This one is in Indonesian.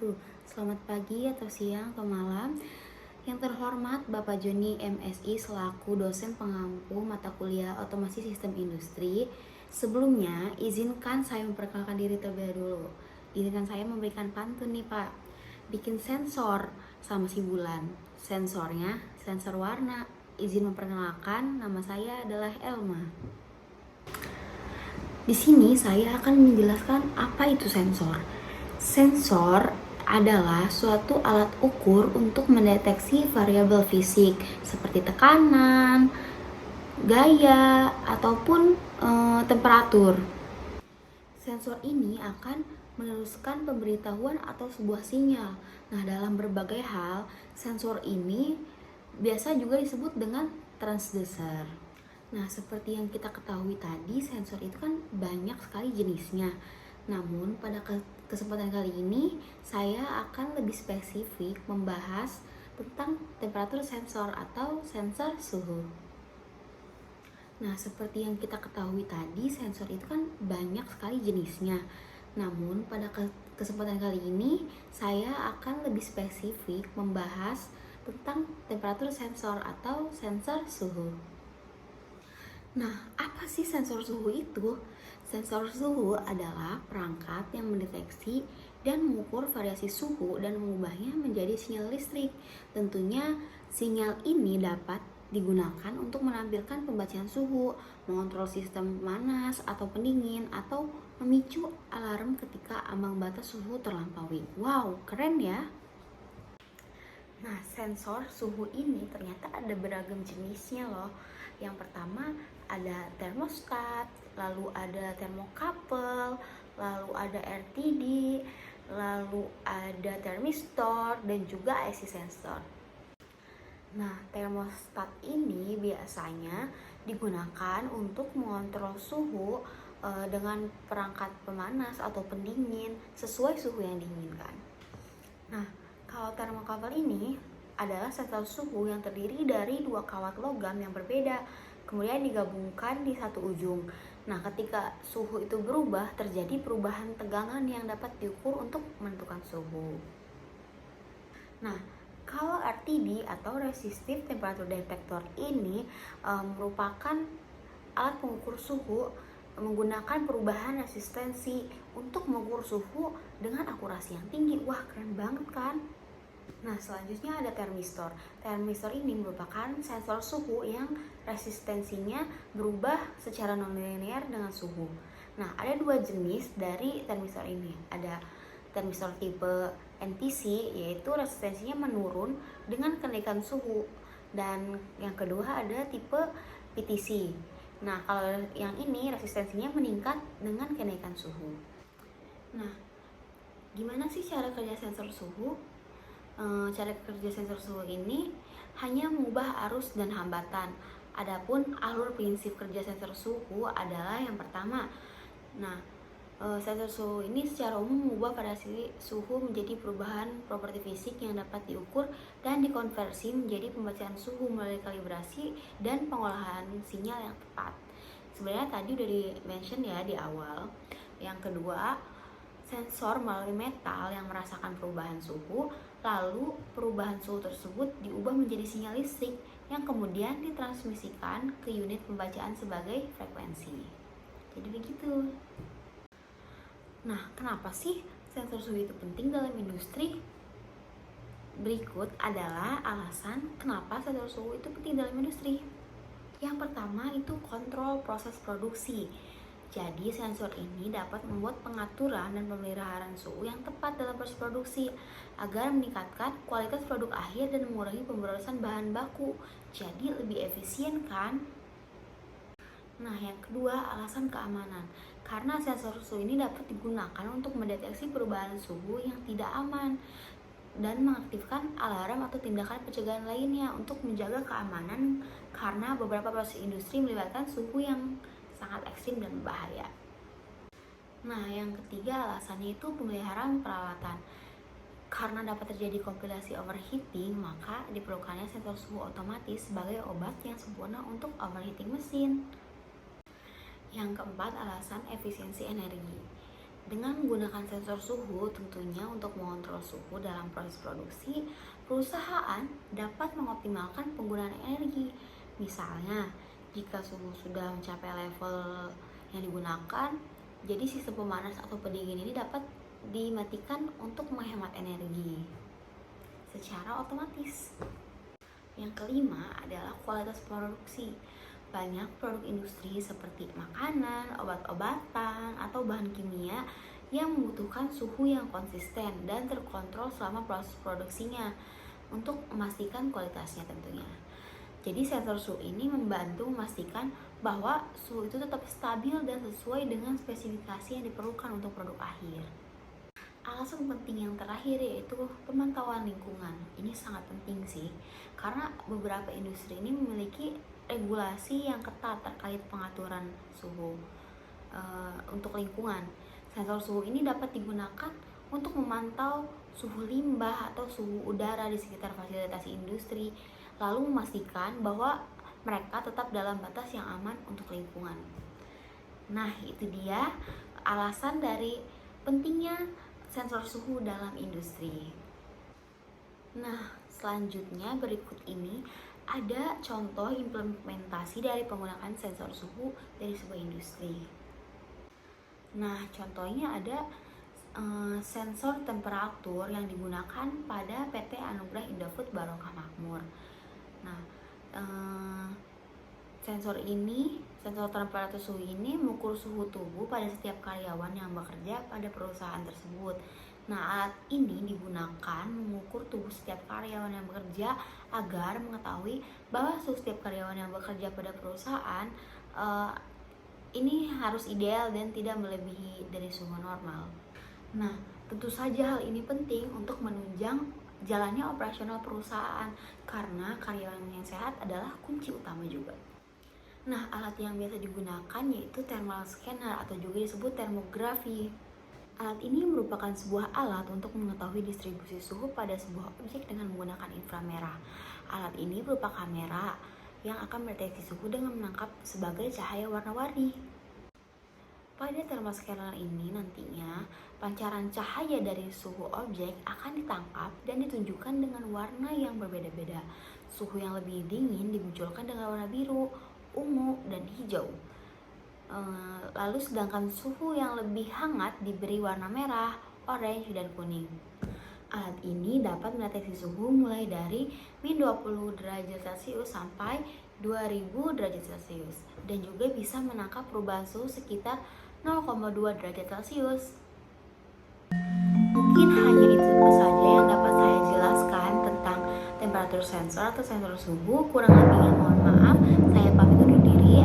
wabarakatuh. Selamat pagi atau siang atau malam. Yang terhormat Bapak Joni MSI selaku dosen pengampu mata kuliah Otomasi Sistem Industri. Sebelumnya, izinkan saya memperkenalkan diri terlebih dahulu. Izinkan saya memberikan pantun nih Pak. Bikin sensor sama si bulan. Sensornya, sensor warna. Izin memperkenalkan, nama saya adalah Elma. Di sini saya akan menjelaskan apa itu sensor. Sensor adalah suatu alat ukur untuk mendeteksi variabel fisik seperti tekanan, gaya, ataupun temperatur. Sensor ini akan meneruskan pemberitahuan atau sebuah sinyal. Nah, dalam berbagai hal, sensor ini biasa juga disebut dengan transducer. Nah, seperti yang kita ketahui tadi, sensor itu kan banyak sekali jenisnya. Namun, pada kesempatan kali ini, saya akan lebih spesifik membahas tentang temperatur sensor atau sensor suhu. Nah, seperti yang kita ketahui tadi, sensor itu kan banyak sekali jenisnya. Namun, pada kesempatan kali ini, saya akan lebih spesifik membahas tentang temperatur sensor atau sensor suhu. Nah, apa sih sensor suhu itu? Sensor suhu adalah perangkat yang mendeteksi dan mengukur variasi suhu dan mengubahnya menjadi sinyal listrik. Tentunya sinyal ini dapat digunakan untuk menampilkan pembacaan suhu, mengontrol sistem panas atau pendingin, atau memicu alarm ketika ambang batas suhu terlampaui. Wow, keren ya! Nah, sensor suhu ini ternyata ada beragam jenisnya loh. Yang pertama ada termostat, lalu ada termokapel, lalu ada RTD, lalu ada termistor, dan juga IC sensor. Nah, termostat ini biasanya digunakan untuk mengontrol suhu dengan perangkat pemanas atau pendingin sesuai suhu yang diinginkan. Nah, kalau termokapel ini adalah sensor suhu yang terdiri dari dua kawat logam yang berbeda, kemudian digabungkan di satu ujung. Nah, ketika suhu itu berubah, terjadi perubahan tegangan yang dapat diukur untuk menentukan suhu. Nah, kalau RTD atau Resistive Temperature Detector ini merupakan alat pengukur suhu menggunakan perubahan resistensi untuk mengukur suhu dengan akurasi yang tinggi. Wah, keren banget kan? Nah, selanjutnya ada termistor. Termistor ini merupakan sensor suhu yang resistensinya berubah secara nonlinear dengan suhu. Nah, ada dua jenis dari termistor ini. Ada termistor tipe NTC, yaitu resistensinya menurun dengan kenaikan suhu. Dan yang kedua ada tipe PTC. Nah, kalau yang ini resistensinya meningkat dengan kenaikan suhu. Nah, gimana sih cara kerja sensor suhu? Cara kerja sensor suhu ini hanya mengubah arus dan hambatan. Adapun alur prinsip kerja sensor suhu adalah yang pertama. Nah, sensor suhu ini secara umum mengubah variasi suhu menjadi perubahan properti fisik yang dapat diukur dan dikonversi menjadi pembacaan suhu melalui kalibrasi dan pengolahan sinyal yang tepat. Sebenarnya tadi udah di-mention ya di awal. Yang kedua, sensor melalui metal yang merasakan perubahan suhu, lalu perubahan suhu tersebut diubah menjadi sinyal listrik yang kemudian ditransmisikan ke unit pembacaan sebagai frekuensi. Jadi begitu. Nah, kenapa sih sensor suhu itu penting dalam industri? Berikut adalah alasan kenapa sensor suhu itu penting dalam industri. Yang pertama itu kontrol proses produksi. Jadi sensor ini dapat membuat pengaturan dan pemeliharaan suhu yang tepat dalam proses produksi agar meningkatkan kualitas produk akhir dan mengurangi pemborosan bahan baku. Jadi lebih efisien kan? Nah, yang kedua alasan keamanan. Karena sensor suhu ini dapat digunakan untuk mendeteksi perubahan suhu yang tidak aman dan mengaktifkan alarm atau tindakan pencegahan lainnya untuk menjaga keamanan karena beberapa proses industri melibatkan suhu yang sangat ekstrim dan berbahaya. Nah, yang ketiga alasannya itu pemeliharaan peralatan. Karena dapat terjadi kompilasi overheating, maka diperlukannya sensor suhu otomatis sebagai obat yang sempurna untuk overheating mesin. Yang keempat, alasan efisiensi energi. Dengan menggunakan sensor suhu tentunya untuk mengontrol suhu dalam proses produksi, perusahaan dapat mengoptimalkan penggunaan energi. Misalnya, jika suhu sudah mencapai level yang digunakan, jadi sistem pemanas atau pendingin ini dapat dimatikan untuk menghemat energi secara otomatis. Yang kelima adalah kualitas produksi. Banyak produk industri seperti makanan, obat-obatan, atau bahan kimia yang membutuhkan suhu yang konsisten dan terkontrol selama proses produksinya untuk memastikan kualitasnya tentunya. Jadi sensor suhu ini membantu memastikan bahwa suhu itu tetap stabil dan sesuai dengan spesifikasi yang diperlukan untuk produk akhir. Alasan penting yang terakhir yaitu pemantauan lingkungan. Ini sangat penting sih, karena beberapa industri ini memiliki regulasi yang ketat terkait pengaturan suhu untuk lingkungan. Sensor suhu ini dapat digunakan untuk memantau suhu limbah atau suhu udara di sekitar fasilitas industri, lalu memastikan bahwa mereka tetap dalam batas yang aman untuk lingkungan. Nah, itu dia alasan dari pentingnya sensor suhu dalam industri. Nah, selanjutnya berikut ini ada contoh implementasi dari penggunaan sensor suhu dari sebuah industri. Nah, contohnya ada sensor temperatur yang digunakan pada PT Anugrah Indofood Barokah Makmur. Nah, sensor temperatur suhu ini mengukur suhu tubuh pada setiap karyawan yang bekerja pada perusahaan tersebut. Nah, alat ini digunakan mengukur tubuh setiap karyawan yang bekerja agar mengetahui bahwa suhu setiap karyawan yang bekerja pada perusahaan ini harus ideal dan tidak melebihi dari suhu normal. Nah, tentu saja hal ini penting untuk menunjang jalannya operasional perusahaan karena karyawan yang sehat adalah kunci utama juga. Nah, alat yang biasa digunakan yaitu thermal scanner atau juga disebut termografi. Alat ini merupakan sebuah alat untuk mengetahui distribusi suhu pada sebuah objek dengan menggunakan inframerah. Alat ini berupa kamera yang akan mendeteksi suhu dengan menangkap sebagai cahaya warna-warni. Pada thermal scanner ini nantinya pancaran cahaya dari suhu objek akan ditangkap dan ditunjukkan dengan warna yang berbeda-beda. Suhu yang lebih dingin dimunculkan dengan warna biru, ungu, dan hijau. Lalu sedangkan suhu yang lebih hangat diberi warna merah, orange, dan kuning. Alat ini dapat mendeteksi suhu mulai dari -20 derajat Celcius sampai 2000 derajat Celcius dan juga bisa menangkap perubahan suhu sekitar 0,2 derajat Celcius. Mungkin hanya itu saja yang dapat saya jelaskan tentang temperatur sensor atau sensor suhu. Kurang lebihnya mohon maaf. Saya pamit undur diri.